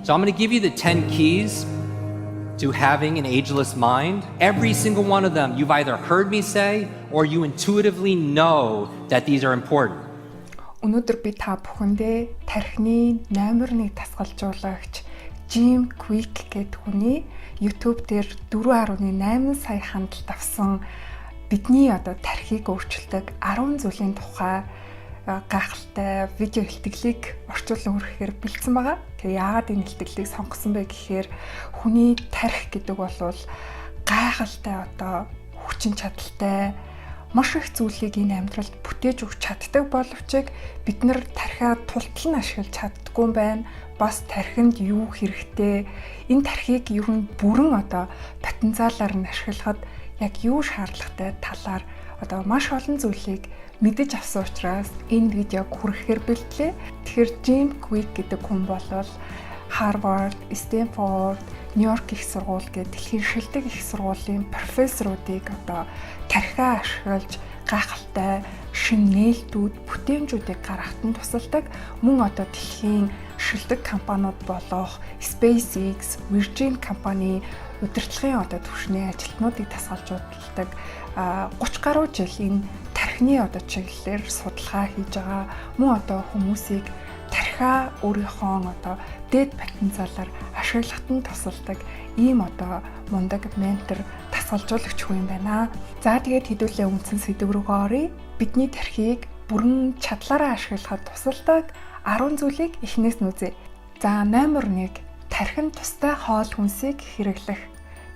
So I'm going to give you the 10 keys to having an ageless mind. Every single one of them you've either heard me say or you intuitively know that these are important. Өнөөдөр би та бүхэндээ тархины номер 1 дасгалжуулагч Jim Kwik гэдэг хүний YouTube дээр 4.8 сая хандлт авсан бидний тархийг өөрчилдөг 10 зүйлийн тухай гайхалтай видео хэлтгэлийг орчуулан хүрэхээр бэлдсэн байгаа. Тэгээ яагаад энэ хэлтгэлийг сонгосон бэ гэхээр хүний тархи гэдэг бол гайхалтай хүчин чадалтай маш их зүйлийг энэ амьдралд бүтээж өгч чаддаг боловч бид нар тархиа тултал нь ашиглаж чаддгүй юм байна. Бас тархинд юу хэрэгтэй? Энэ тархийг ер нь бүрэн потенциалаар нь ашиглахад яг юу шаардлагатай талаар маш олон зүйлийг мэдэж авсан учраас энэ видеог хүрэхээр бэлтлээ. Тэгэхээр Jim Kwik гэдэг хүн бол Harvard, Stanford, Нью-Йорк их сургууль гэдэг дэлхийн шилдэг их сургуулийн профессоруудыг тархиа ашиглаж гайхалтай шинэ нээлтүүд, бүтээмжүүдийг гаргахад тусалдаг. Мөн дэлхийн шилдэг компаниуд болох SpaceX, Virgin компани удирдлагын түвшний ажилтнуудыг тасгалжуулдаг 30 гаруй жил энэ тархины чиглэлээр судалгаа хийж байгаа. Мөн хүмүүсийг тархиа өөрийнхөө дээд потенциалаар ашиглахад нь тусалдаг ийм мундаг ментор тасгалжуулагч хүн юм байна. За тэгээд хэдүүлээ үндсэн сэдв рүүгээ оръё. Бидний тархийг бүрэн чадлаараа ашиглахад тусалдаг 10 зүйлийг эхнээс нь үзье. За номер 1 тархинд тустай хоол хүнсийг хэрэглэх.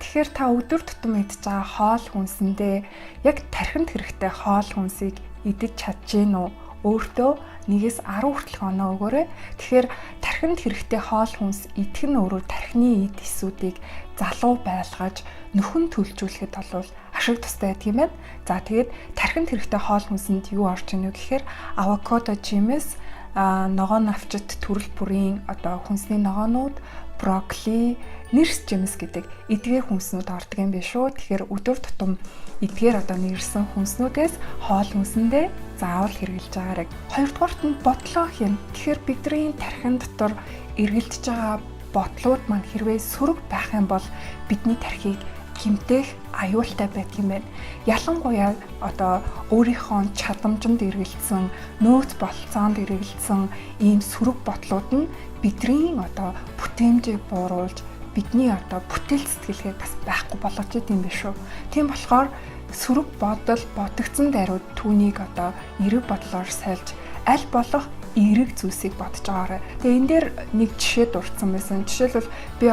Тэгэхээр та өдөр тутам идж байгаа хоол хүнсэндээ яг тархинд хэрэгтэй хоол хүнсийг идэж чадж гин үү? Өөртөө 1-10 хүртэлх оноо өгөөрэй. Тэгэхээр тархинд хэрэгтэй хоол хүнс идэх нь өөрөө тархины эд эсүүдийг залуу байлгаж нөхөн төлжүүлэхэд бол ашиг тустай байдаг юм байна. За тэгээд тархинд хэрэгтэй хоол хүнсэнд юу орж ийнө гэхээр авокадо жимс, ногоон навчит төрөл бүрийн хүнсний ногоонууд, брокколи, нэрс жимс гэдэг эдгээр хүнснүүд ордог юм биш үү? Тэгэхээр өдөр тутам эдгээр нэрсэн хүнснүүдээс хоол хүнсэндээ заавал хэрэглэж байгаарай. Хоёрдугаарт нь бодлоо хийн. Тэгэхээр бидний тархин дотор эргэлдэж байгаа бодлууд маань хэрвээ сөрөг байх юм бол бидний тархийг гэмтэх аюултай байдаг юм байна. Ялангуяа өөрийнхөө чадамжинд эргэлдсэн, нөөц болцоонд эргэлдсэн ийм сөрөг бодлууд нь бидний бүтээмжийг бууруулж бидний бүтээл сэтгэлгээ бас байхгүй болгож идэм биш үү. Тийм болохоор сөрөг бодол бодогдсон даруйд түүнийг эерэг бодлоор сольж аль болох эерэг зүйлсийг бодож байгаарай. Тэгээ энэ дээр нэг жишээ дурдсан байсан. Жишээлбэл би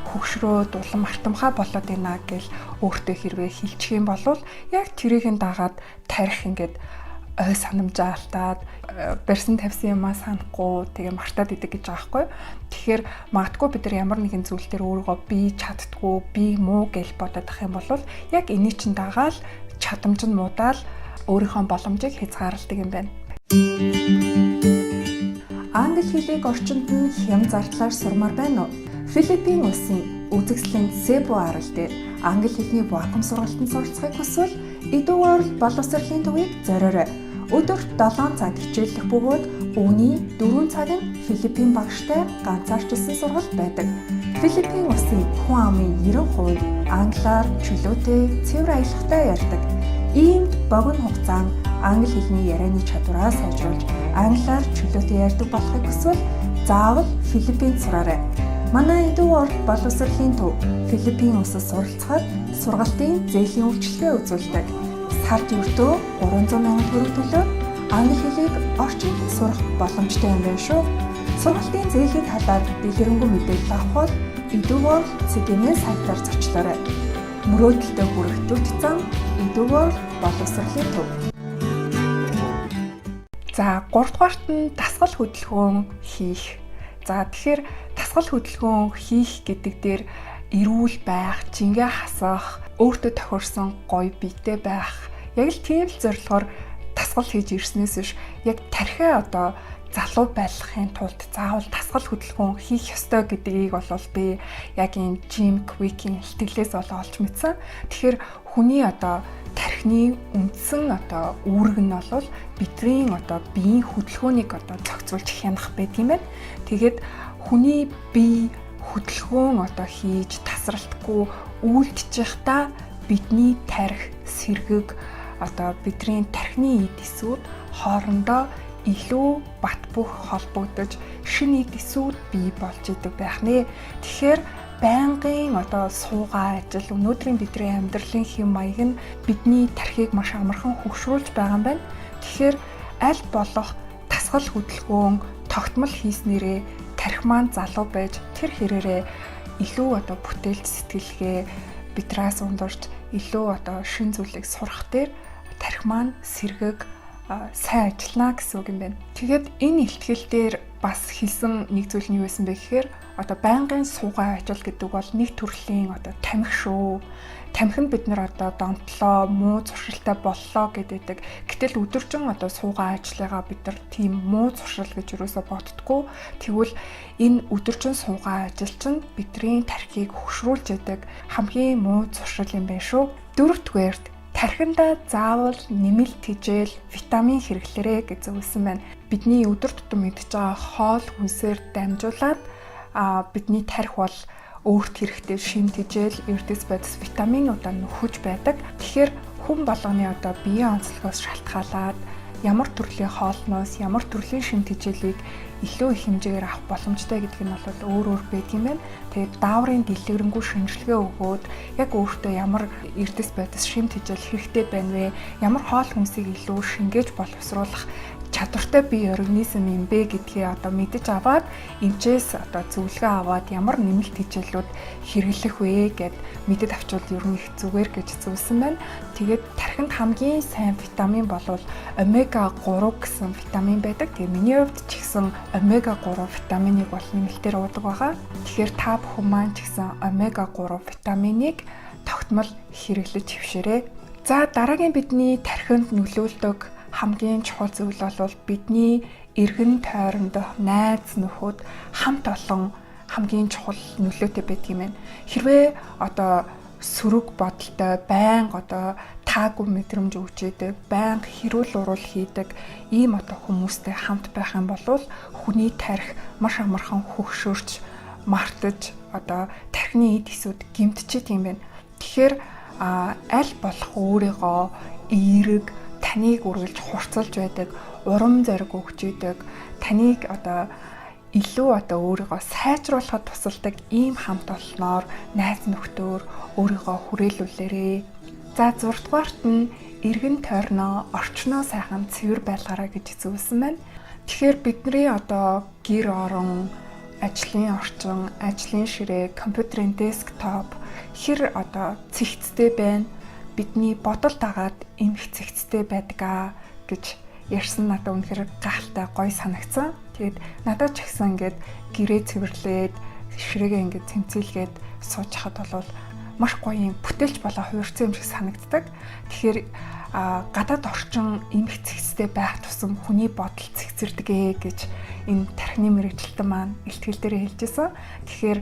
хөгшрөөд улам алтамхай болоод байна гэж өөртөө хэрвээ хэлчих юм бол яг тэрийг дагаад тарих ингээд ой санамжаа алдаад барьсан тавьсан юмаа санахгүй тэгээ мартаад идэг гэж байгаа байхгүй. Тэгэхээр магадгүй бид нар ямар нэгэн зүйл дээр өөрийгөө би чаддгүй, би муу гэж бодоод ах юм бол яг энийг чинь дагаал чадамж нь муудаал өөрийнхөө боломжийг хязгаарладаг юм байна. Англи хэлийг орчинд нь хям зардлаар сурмаар байна уу? Филиппин улсын үзэгслийн Cebu арал дээр англи хэлний вакуум сургалтанд суралцахыг хүсвэл Eduworld боловсролын төвийг зориорой. Өдөрт 7 цаг хичээллэх бөгөөд үүний 4 цаг нь Филиппин багштай ганцаарчилсан сургалт байдаг. Филиппин улсын хүн амын 90% англиар чөлөөтэй, цэвэр аялахтай ярьдаг. Иймд богино хугацаанд англи хэлний ярианы чадвараа сайжруулж англиар чөлөөтэй ярьдаг болохыг хүсвэл заавал Филиппинд сураарай. Манай Eduworld боловсролын төв Филиппин улсад суралцахад сургалтын зээлийн үйлчилгээ үзүүлдэг. Сард ердөө 300 мянган төгрөг төлөө англи хэлийг орчинд сурах боломжтой юм байна шүү. Сургалтын зээлийн талаар дэлгэрэнгүй мэдээлэл авахд Eduworld цэгийн сайтаар зочлоорой. Мөрөөдөлтөд хүрэх төвч зам Eduworld боловсролын төв. За 3 дугаарт нь дасгал хөдөлгөөн хийх. За тэгэхээр дасгал хөдөлгөөн хийх гэдэг дээр эрүүл байх, жингээ хасах, өөртөө тохирсон гоё биетэй байх. Яг л тийм л зорилгоор дасгал хийж ирснээс биш яг тархиа залуу байлгахын тулд заавал дасгал хөдөлгөөн хийх ёстой гэдгийг бол би яг энэ Jim Kwik-ийн хэлтгэлээс олж мэдсэн. Тэгэхээр хүний тархины үндсэн үүрэг нь бол бидний биеийн хөдөлгөөнийг зохицуулж хянах байдаг юм байна. Тэгээд хүний бие хөдөлгөөн одоо хийж тасралтгүй үйлдэж байхдаа бидний тархи сэргэг одоо бидний тархины эд эсүүд хоорондоо илүү бат бөх холбогдож шинэ эд эсүүд бий болж идэг байх нэ. Тэгэхээр байнгын одоо суугаа ажил өнөөдрийн бидний амьдралын хэм маяг нь бидний тархийг маш амархан хөгшрүүлж байгаа юм байна. Тэгэхээр аль болох тасгал хөдөлгөөн тогтмол хийснээрээ тархи маань залуу байж тэр хэрээрээ илүү одоо бүтээлч сэтгэлгээ бидраас ундурч илүү одоо шин зүйлийг сурах дээр тархи маань сэргэг сайн ажиллана гэсэн үг юм байна. Тэгээд энэ ихтгэл дээр бас хэлсэн нэг зүйл нь юу байсан бэ гэхээр одоо байнгын суугаа ажил гэдэг бол нэг төрлийн одоо тамхи шүү. Тамхи нь бид нар одоо донтлоо, муу зуршилтай боллоо гэдэг. Гэтэл өдөржин одоо суугаа ажиллагаа бид нар тийм муу зуршил гэж юусоо боддгоо. Тэгвэл энэ өдөржин суугаа ажил чинь бидний тархийг хөшрүүлж яадаг хамгийн муу зуршил юм байна шүү. Дөрөвдүгээрт тархиндаа заавал нэмэлт тэжээл, витамин хэрэглэрээ гэж зөвлөсөн байна. Бидний өдөр тутам идж байгаа хоол хүнсээр дамжуулаад бидний тархи бол өөрт хэрэгтэй шин тэжээл, эрдэс бодис витаминуудаа нөхөж байдаг. Тэгэхээр хүн болгоны одоо биеийн онцлогоос шалтгаалаад ямар төрлийн хоолноос, ямар төрлийн шин тэжээлийг илүү их хэмжээгээр авах боломжтой гэдг нь бол өөр байдаг юм байна. Тэгээд дааврын дэлгэрэнгүй шинжилгээ өгөөд яг өөртөө ямар эрдэс бодис шин тэжээл хэрэгтэй байна вэ? Ямар хоол хүнсийг илүү шингээж боловсруулах чадвартай бие организм юм бэ гэдгийг одоо мэдэж аваад энэчээс одоо зөвлөгөө аваад ямар нэмэлт тэжээлүүд хэрэглэх вэ гэд мэдээд авчвал ер нь их зүгээр гэж зөвлөсөн байна. Тэгээд тархинд хамгийн сайн витамин бол омега 3 гэсэн витамин байдаг. Тэгээ миний хувьд ч гэсэн омега 3 витаминыг бол нэмэлтээр уудаг байгаа. Тэгэхээр та бүхэн маань ч гэсэн омега 3 витаминыг тогтмол хэрэглэж хэвшээрэй. За дараагийн бидний тархинд нөлөөлдөг хамгийн чухал зүйл бол бидний эргэн тойронд найз нөхөд хамт олон хамгийн чухал нөлөөтэй байдаг юм байна. Хэрвээ одоо сөрөг бодолтой байнга одоо таагүй мэдрэмж өгч идэг, байнга хэрүүл урал хийдэг ийм одоо хүмүүстэй хамт байх юм бол хүний тархи маш амархан хөгшөөрч мартаж одоо тархины эд эсүүд гэмтчихэд юм байна. Тэгэхээр аль болох өөрийгөө эерэг таныг үргэлж хурцлж байдаг, урам зориг өгч идэг, таныг одоо илүү одоо өөрийгөө сайжруулахад тусалдаг ийм хамт олноор найз нөхдөөр өөрийгөө хүрээлүүлээрэй. За 6 дугаарт нь эргэн тойрноо орчноо сайхан цэвэр байлгаарай гэж зөвлөсөн байна. Тэгэхээр бидний одоо гэр орон, ажлын орчин, ажлын ширээ, компьютерийн десктоп хэр одоо цэгцтэй байна. Бидний бодол дагаад эмх цэгцтэй байдаг гэж ярьсан надад үнэхээр гайхалтай гоё санагдсан. Тэгээд надад ч ихсэн ингээд гэрээ цэвэрлээд ширээгээ ингээд цэмцэлгээд сууж хахад бол маш гоё юм бүтээлч болоо хувирсан юм шиг санагддаг. Тэгэхээр гадаад орчин эмх цэгцтэй байх тусам хүний бодол цэгцэрдэг гэж энэ тархины мэрэгчлэлтэн маань илтгэл дээр хэлжсэн. Тэгэхээр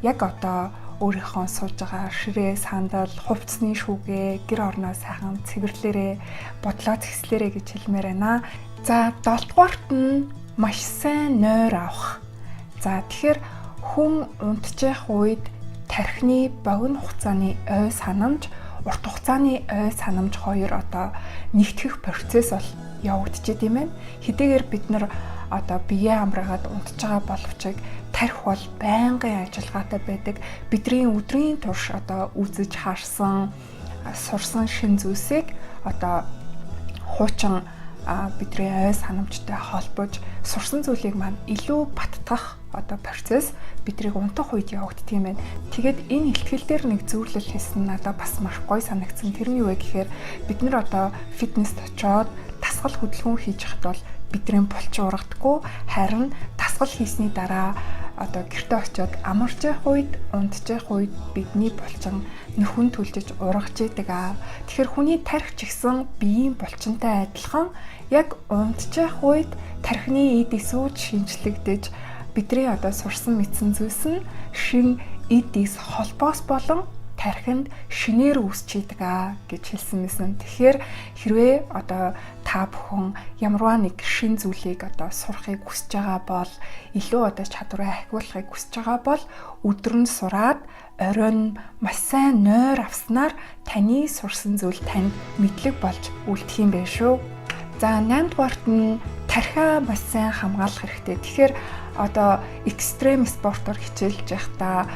яг одоо өөрийнхөө сууж байгаа ширээ, сандал, хувцсны шүүгээ, гэр орноо сайхан цэвэрлээрээ, бодлоо зэгслээрээ гэж хэлмээр байна. За 7 дугаарт нь маш сайн нойр авах. За тэгэхээр хүн унтчих үед тархины богино хугацааны ой санамж, урт хугацааны ой санамж хоёр одоо нэгтгэх процесс бол явагдаж идэм байна. Хэдийгээр бид нар одоо бие амраагаад унтж байгаа боловч тархи бол байнгын ажиллагаатай байдаг. Бидний өдрийн турш одоо үзэж харсан, сурсан шин зүйлсийг одоо хуучин бидний ой санамжтай холбож сурсан зүйлийг маань илүү баттгах одоо процесс биднийг унтах үед явагддаг юм байна. Тэгээд энэ ихтгэл дээр нэг зөвлөл хийсэн надад бас маш гоё санагдсан. Тэр нь юу вэ гэхээр бид нар одоо фитнест очоод дасгал хөдөлгөөн хийж хад бол бидний булчин ургадаггүй, харин дасгал хийсний дараа одоо гэртээ очиод амарч явах үед, унтж явах үед бидний булчин нөхөн түлжиж ургаж идэг. Тэгэхээр хүний тархи ч гэсэн биеийн булчинтай адилхан яг унтж явах үед тархины эд эсүүд шинжлэгдэж бидний одоо сурсан мэдсэн зүйлс нь шин эд эс холбоос болон тархинд шинээр үүсчидэг гэж хэлсэн мэсэн. Тэгэхээр хэрвээ одоо та бүхэн ямарваа нэг шин зүйлийг одоо сурахыг хүсэж байгаа бол илүү одоо чадвараа ахиулахыг хүсэж байгаа бол өдөр нь сураад оройн маш сайн нойр авснаар таны сурсан зүйл танд мэдлэг болж үлдэх юм байна шүү. За 8 дугаарт нь тархиа маш сайн хамгаалах хэрэгтэй. Тэгэхээр одоо экстрем спортоор хичээлж байхдаа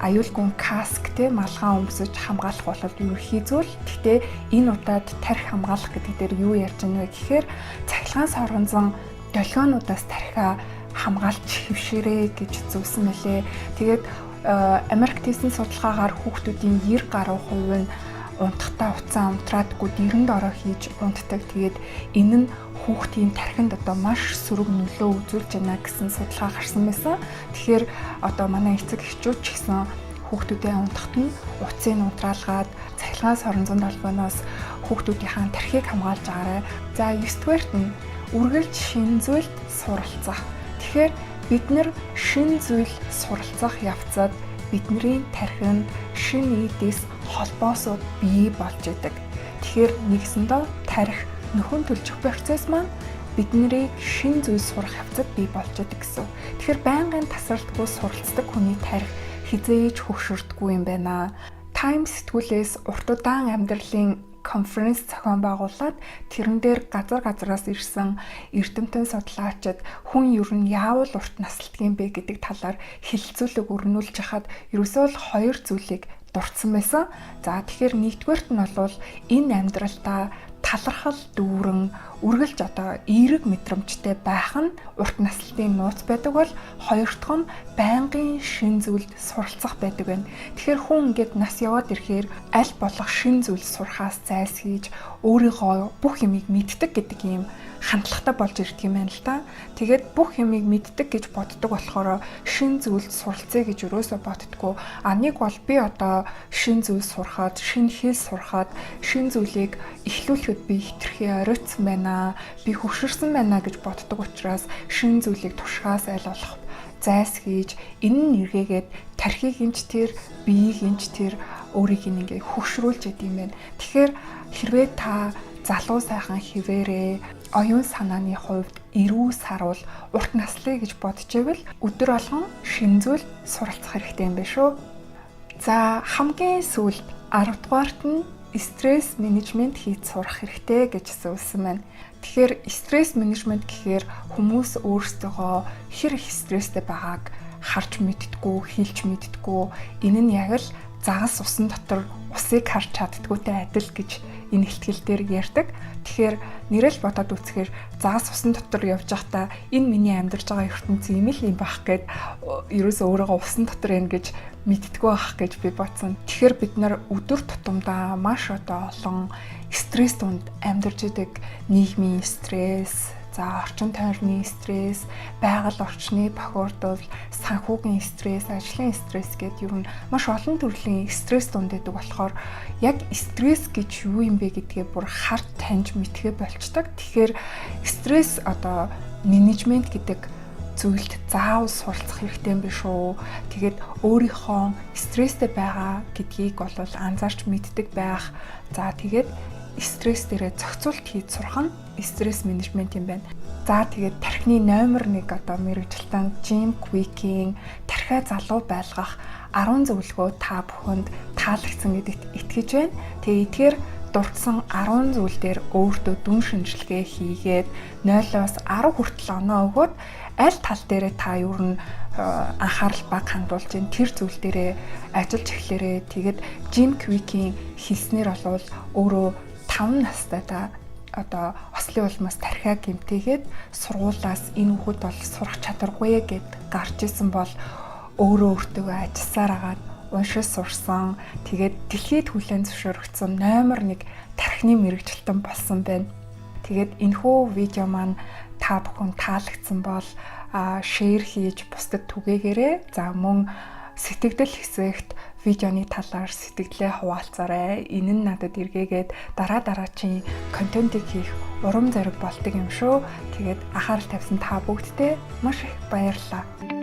аюулгүй каск те малгай өмсөж хамгаалах бол ерөнхий зүйл. Гэхдээ энэ удаад тархи хамгаалах гэдэг дээр юу ярьж байна вэ гэхээр цахилгаан соронзон долгионуудаас тархиа хамгаалж хэвшээрэй гэж зөвсөн мөлий. Тэгээд Америкт хийсэн судалгаагаар хүүхдүүдийн 90 гаруй хувь нь унтахтаа уцаа унтраадгүй дэрэнд ороо хийж унтдаг. Тэгээд энэ нь хүүхдийн тархинд одоо маш сөрөг нөлөө үзүүлж байна гэсэн судалгаа гарсан байсан. Тэгэхээр одоо манай эцэг эхчүүд ч гэсэн хүүхдүүдээ унтахт нь уцыг унтраалгаад цахилгаан соронзон долгионоос хүүхдүүдийн тархийг хамгаалж агаарай. За 9 дугаарт нь үргэлж шин зүйлд суралцах. Тэгэхээр бид нар шин зүйл суралцах явцад бидний тархинд шин эдис холбоосоо бий болж идэг. Тэгэхээр нэгсэндээ тархи нөхөн төлжих процесс маань биднийг шин зүйл сурах явцад бий болж идэг гэсэн. Тэгэхээр байнгын тасралтгүй суралцдаг хүний тархи хизээж хөгшөрдөггүй юм байна. Time сэтгүүлээс урт удаан амьдралын конференц зохион байгуулад тэрэн дээр газраас ирсэн эрдэмтэн судлаачид хүн ер нь яавал урт наслдгийм бэ гэдэг талаар хэлэлцүүлэг өрнүүлж хахад ерөөсөө л хоёр зүйлийг дурдсан байсан. За тэгэхээр нэгдүгээрт нь бол энэ амьдралдаа талархал дүүрэн үргэлж одоо эерэг мэдрэмжтэй байх нь урт наслын нууц байдаг бол хоёр дахь нь байнгын шин зүйлд суралцах байдаг байна. Тэгэхээр хүн ингээд нас яваад ирэхээр аль болох шин зүйл сурахаас зайлсхийж өөрийнхөө бүх юмыг мэддэг гэдэг юм хандлагатай болж ирдэг юм байна л да. Тэгээд бүх юмыг мэддэг гэж боддог болохоор шин зүйлд суралцъя гэж өрөөсөө боддгоо. Нэг бол би одоо шин зүйл сурахад, шин хэл сурахад, шин зүйлийг эхлүүлэхэд би хитрхи оройтсан байна. Би хөвшөрсөн байна гэж боддог учраас шин зүйлийг туршихаас аль болох зайлсхийж энэ нь эргээгээд тархийг инж тэр, биеийг инж тэр өөрийг ингээ хөвшрүүлж яд юм байна. Тэгэхээр хэрвээ та залуу сайхан хിവэрээ оюун санааны хувьд эрүү саруул урт наслыг гэж бодож ивэл өдөр болгон шин зүйл суралцах хэрэгтэй юм байна шүү. За хамгийн сүүлд 10 дугаарт нь стресс менежмент хийж сурах хэрэгтэй гэж зөвлөсөн байна. Тэгэхээр стресс менежмент гэхээр хүмүүс өөрсдөө хэр их стресстэй байгааг харж мэддэггүй, хэлж мэддэггүй. Энэ нь яг л загас усан дотор усыг харж чаддгүйтэй адил гэж энэ ихтгэл дээр ярьдаг. Тэгэхээр нэрэл бодоод үзэхээр загас усан дотор явж байхдаа энэ миний амьдарч байгаа ертөнц юм л юм байх гээд ерөөсөө өөрийгөө усан дотор байна гэж мэддэггүй байх гэж би бодсон. Тэгэхээр бид нар өдөр тутамдаа маш одоо олон стресс донд амьдарч идэг. Нийгмийн стресс, за орчин тойрны стресс, байгаль орчны бохирдол, санхүүгийн стресс, ажлын стресс гэдэг ер нь маш олон төрлийн стресс дунд байдаг болохоор яг стресс гэж юу юм бэ гэдгээ бүр харж таньж мэдхээ болчдаг. Тэгэхээр стресс одоо менежмент гэдэг зүйлд заавал суралцах хэрэгтэй юм биш үү. Тэгээд өөрийнхөө стресстэй байгаа гэдгийг бол анзаарч мэддэг байх. За тэгээд стресс дээрээ зохицуулт хийж сурах нь стресс менежмент юм байна. За тэгээд тархины номер 1 одоо мэрэгчлэн Jim Quick-ийн тархиа залуу байлгах 10 зөвлөгөө та бүхэнд таалагдсан гэдэгт итгэж байна. Тэгээд эдгээр дурдсан 10 зүйл дээр өөртөө дүн шинжилгээ хийгээд 0-оос 10 хүртэл оноо өгөөд аль тал дээрээ та юу н анхаарал баг хандуулж ин тэр зүйл дээрээ ажиллаж эхлээрээ. Тэгээд Jim Quick-ийн хэлснээр бол өөрөө 5 настай та одоо ослын улмаас тархиа гэмтээгээд сургуулаас энэ хүүхэд бол сурах чадваргүй гэд гарч исэн бол өөрөө өөртөө ажилласаар агаад уншиж сурсан. Тэгээд дэлхийд хүлээн зөвшөөрөгдсөн номер 1 тархины мэрэгчлэн болсон байна. Тэгээд энэхүү видео маань та бүхэн таалагдсан бол шеэр хийж бусдад түгээгээрэй. За мөн сэтгэгдэл хэсэгт видеоны талаар сэтгэлдээ хуваалцаарай. Энэ нь надад эргээгээд дараагийн контентийг хийх урам зориг болдог юм шүү. Тэгээд анхаарал тавьсан та бүгдтэй маш их баярлалаа.